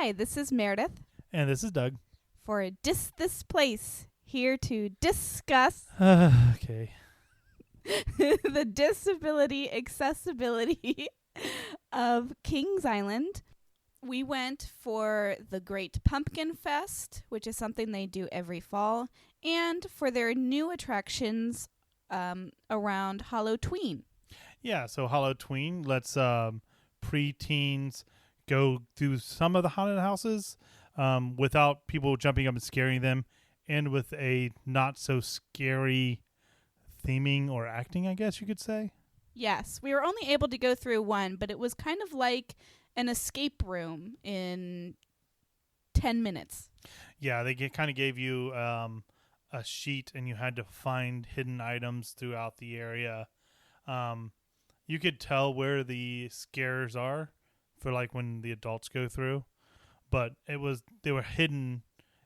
Hi, this is Meredith And this is Doug. for This Place, here to discuss Okay. the disability accessibility of Kings Island. We went for the Great Pumpkin Fest, which is something they do every fall, and for their new attractions around Halloween. Yeah, so Halloween lets preteens go through some of the haunted houses without people jumping up and scaring them, and with a not so scary theming or acting, I guess you could say. Yes, we were only able to go through one, but it was kind of like an escape room in 10 minutes. Yeah, they kind of gave you a sheet, and you had to find hidden items throughout the area. You could tell where the scares are for like when the adults go through, but they were hidden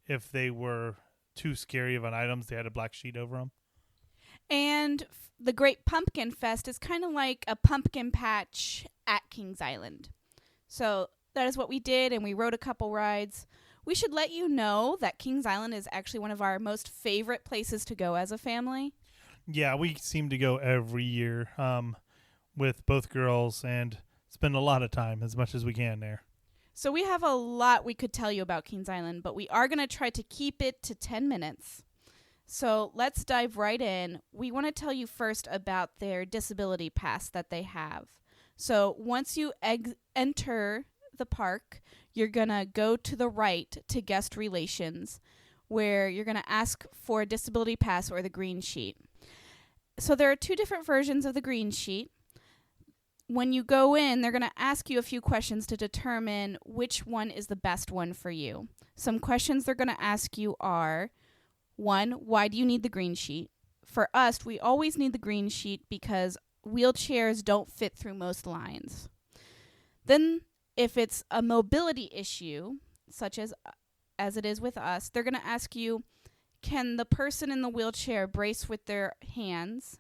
if they were too scary of an items. They had a black sheet over them. And the Great Pumpkin Fest is kind of like a pumpkin patch at Kings Island. So that is what we did, and we rode a couple rides. We should let you know that Kings Island is actually one of our most favorite places to go as a family. Yeah, we seem to go every year with both girls and spend a lot of time, as much as we can there. So we have a lot we could tell you about Kings Island, but we are going to try to keep it to 10 minutes. So let's dive right in. We want to tell you first about their disability pass that they have. So once you enter the park, you're going to go to the right to guest relations, where you're going to ask for a disability pass or the green sheet. So there are two different versions of the green sheet. When you go in, they're going to ask you a few questions to determine which one is the best one for you. Some questions they're going to ask you are, 1, why do you need the green sheet? For us, we always need the green sheet because wheelchairs don't fit through most lines. Then, if it's a mobility issue, such as it is with us, they're going to ask you, can the person in the wheelchair brace with their hands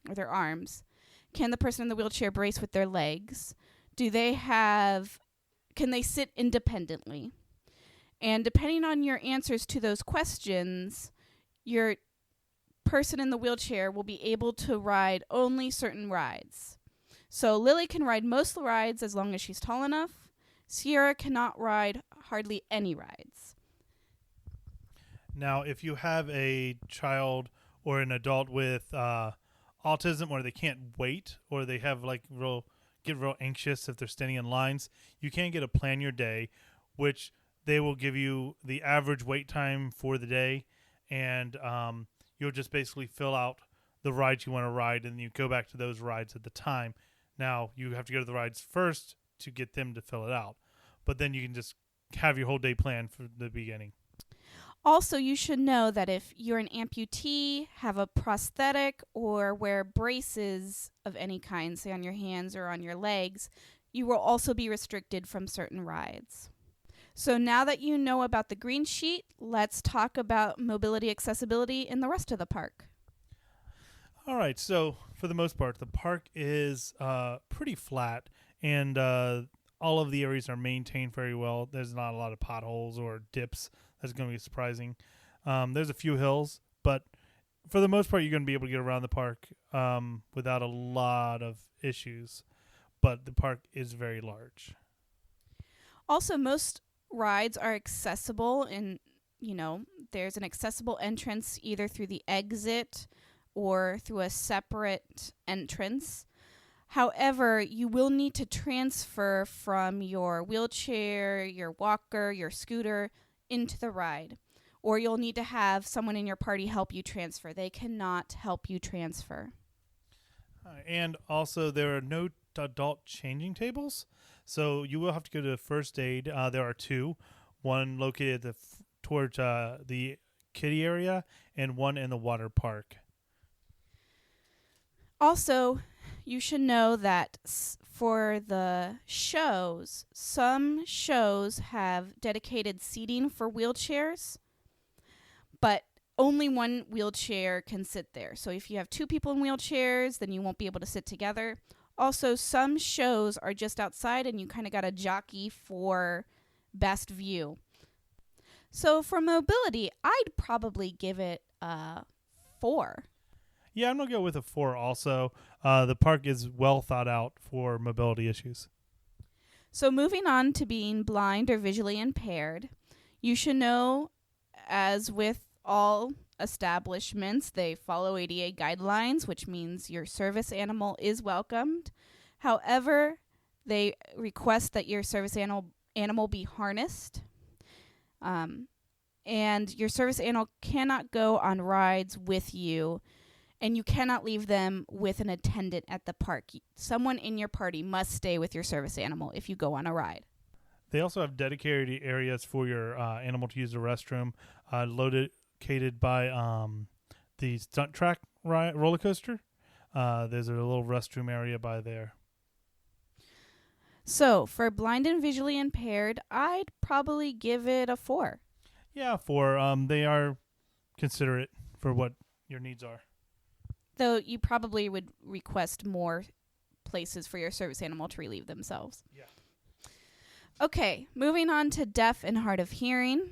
or their arms? Can the person in the wheelchair brace with their legs? Can they sit independently? And depending on your answers to those questions, your person in the wheelchair will be able to ride only certain rides. So Lily can ride most of the rides as long as she's tall enough. Sierra cannot ride hardly any rides. Now, if you have a child or an adult with autism, or they can't wait, or they have get real anxious if they're standing in lines, you can get a plan your day, which they will give you the average wait time for the day, and you'll just basically fill out the rides you want to ride, and you go back to those rides at the time. Now, you have to go to the rides first to get them to fill it out, but then you can just have your whole day planned from the beginning. Also, you should know that if you're an amputee, have a prosthetic, or wear braces of any kind, say on your hands or on your legs, you will also be restricted from certain rides. So now that you know about the green sheet, let's talk about mobility accessibility in the rest of the park. All right, so for the most part, the park is pretty flat, and all of the areas are maintained very well. There's not a lot of potholes or dips. That's going to be surprising. There's a few hills, but for the most part, you're going to be able to get around the park without a lot of issues. But the park is very large. Also, most rides are accessible, and there's an accessible entrance either through the exit or through a separate entrance. However, you will need to transfer from your wheelchair, your walker, your scooter into the ride, or you'll need to have someone in your party help you transfer. They cannot help you transfer. And also, there are no adult changing tables, so you will have to go to first aid. There are two, one located towards the kiddie area and one in the water park. Also, you should know that for the shows, some shows have dedicated seating for wheelchairs, but only one wheelchair can sit there. So if you have two people in wheelchairs, then you won't be able to sit together. Also, some shows are just outside, and you kind of got to jockey for best view. So for mobility, I'd probably give it a 4. Yeah, I'm going to go with a 4 also. The park is well thought out for mobility issues. So moving on to being blind or visually impaired, you should know, as with all establishments, they follow ADA guidelines, which means your service animal is welcomed. However, they request that your service animal be harnessed. And your service animal cannot go on rides with you, and you cannot leave them with an attendant at the park. Someone in your party must stay with your service animal if you go on a ride. They also have dedicated areas for your animal to use the restroom, located by the stunt track roller coaster. There's a little restroom area by there. So, for blind and visually impaired, I'd probably give it a 4. Yeah, 4. They are considerate for what your needs are. Though you probably would request more places for your service animal to relieve themselves. Yeah. Okay, moving on to deaf and hard of hearing.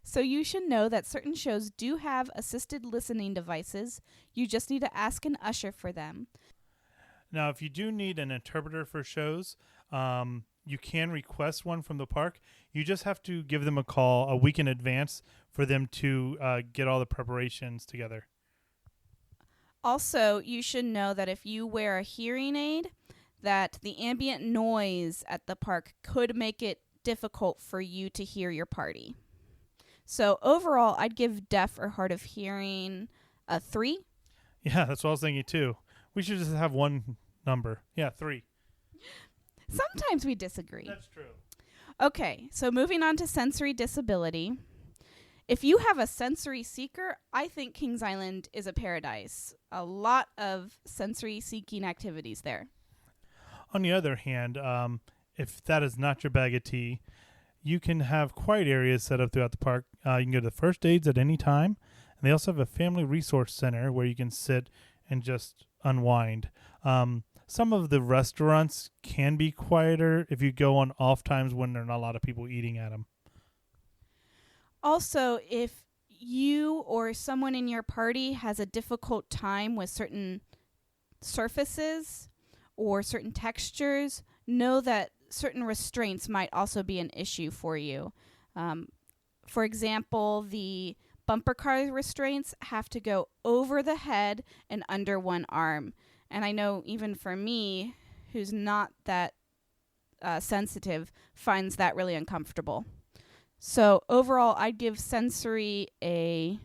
So you should know that certain shows do have assisted listening devices. You just need to ask an usher for them. Now, if you do need an interpreter for shows, you can request one from the park. You just have to give them a call a week in advance for them to get all the preparations together. Also, you should know that if you wear a hearing aid, that the ambient noise at the park could make it difficult for you to hear your party. So overall, I'd give deaf or hard of hearing a 3. Yeah, that's what I was thinking too. We should just have one number. Yeah, 3. Sometimes we disagree. That's true. Okay, so moving on to sensory disability. If you have a sensory seeker, I think Kings Island is a paradise. A lot of sensory seeking activities there. On the other hand, if that is not your bag of tea, you can have quiet areas set up throughout the park. You can go to the first aids at any time. And they also have a family resource center where you can sit and just unwind. Some of the restaurants can be quieter if you go on off times when there are not a lot of people eating at them. Also, if you or someone in your party has a difficult time with certain surfaces or certain textures, know that certain restraints might also be an issue for you. For example, the bumper car restraints have to go over the head and under one arm. And I know even for me, who's not that sensitive, finds that really uncomfortable. So overall, I'd give sensory a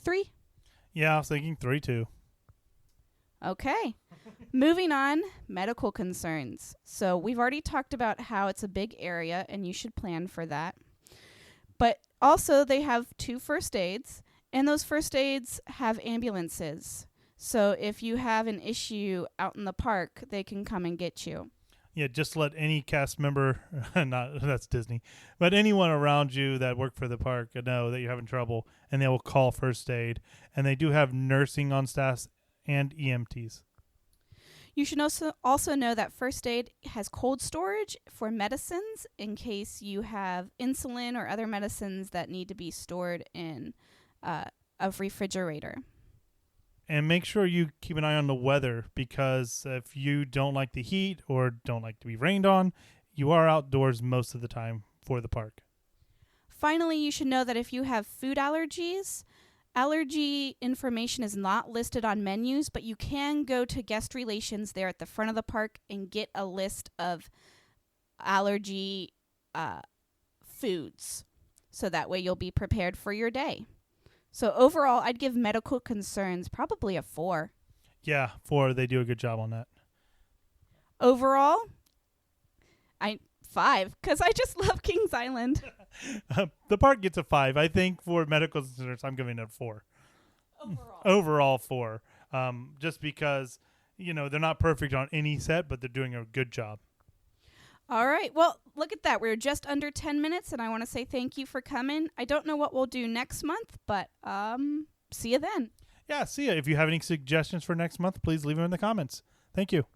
3. Yeah, I was thinking 3 too. Okay. Moving on, medical concerns. So we've already talked about how it's a big area and you should plan for that. But also they have 2 first aids, and those first aids have ambulances. So if you have an issue out in the park, they can come and get you. Yeah, just let any cast member, that's Disney, but anyone around you that work for the park know that you're having trouble, and they will call first aid. And they do have nursing on staff and EMTs. You should also know that first aid has cold storage for medicines in case you have insulin or other medicines that need to be stored in a refrigerator. And make sure you keep an eye on the weather, because if you don't like the heat or don't like to be rained on, you are outdoors most of the time for the park. Finally, you should know that if you have food allergies, allergy information is not listed on menus, but you can go to guest relations there at the front of the park and get a list of allergy foods. So that way you'll be prepared for your day. So overall, I'd give medical concerns probably a 4. Yeah, 4. They do a good job on that. Overall, 5, because I just love Kings Island. The park gets a 5. I think for medical concerns, I'm giving it a 4. Overall 4. Just because, they're not perfect on any set, but they're doing a good job. All right. Well, look at that. We're just under 10 minutes, and I want to say thank you for coming. I don't know what we'll do next month, but see you then. Yeah, see ya. If you have any suggestions for next month, please leave them in the comments. Thank you.